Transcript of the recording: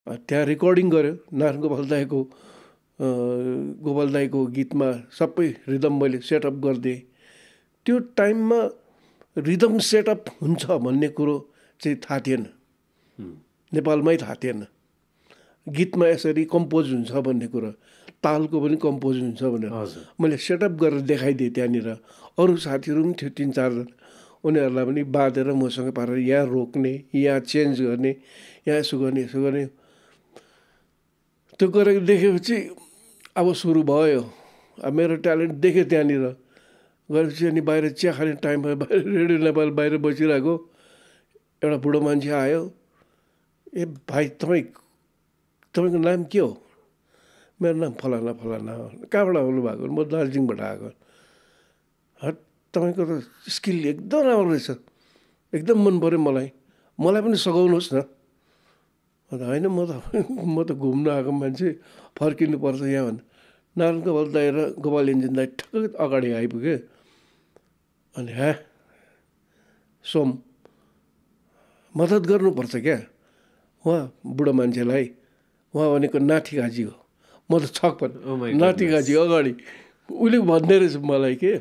त्यहाँ रेकर्डिङ गर्यो नारायण गोपाल दाईको गीतमा सबै रिदम मैले सेटअप गरिदिएँ। त्यो टाइममा रिदम सेटअप हुन्छ भन्ने कुरो चाहिँ थाहा थिएन, नेपालमै थाहा थिएन। गीतमा यसरी कम्पोज हुन्छ भन्ने कुरा, तालको पनि कम्पोज हुन्छ भनेर मैले सेटअप गरेर देखाइदिएँ। त्यहाँनिर अरू साथीहरू पनि थियो 3-4 जना, उनीहरूलाई पनि बाँधेर मसँग पारेर यहाँ रोक्ने, यहाँ चेन्ज गर्ने, यहाँ यसो गर्ने त्यो गरेर देखेपछि अब सुरु भयो। अब मेरो ट्यालेन्ट देखेँ त्यहाँनिर गएपछि अनि बाहिर चिया खाने टाइम भयो, बाहिर रेडियो नेपाल बाहिर बसिरहेको एउटा बुढो मान्छे आयो। ए भाइ तपाईँको नाम के हो? मेरो नाम फलाना फलाना हो। कहाँबाट आउनु भएको? म दार्जिलिङबाट आएको। हट, तपाईँको त स्किल एकदम राम्रो रहेछ, एकदम मन पऱ्यो मलाई पनि सघाउनुहोस् न। होइन म त घुम्न आएको मान्छे, फर्किनु पर्छ यहाँ भन्दा नारायण गोपाल दाई र गोपाल इन्जिन दाई ठक्कै अगाडि आइपुगे। अनि सोम मद्दत गर्नुपर्छ क्या उहाँ बुढो मान्छेलाई। उहाँ भनेको नाति काजी हो। म त छक पनि नाति काजी अगाडि उसले भन्दै रहेछ मलाई के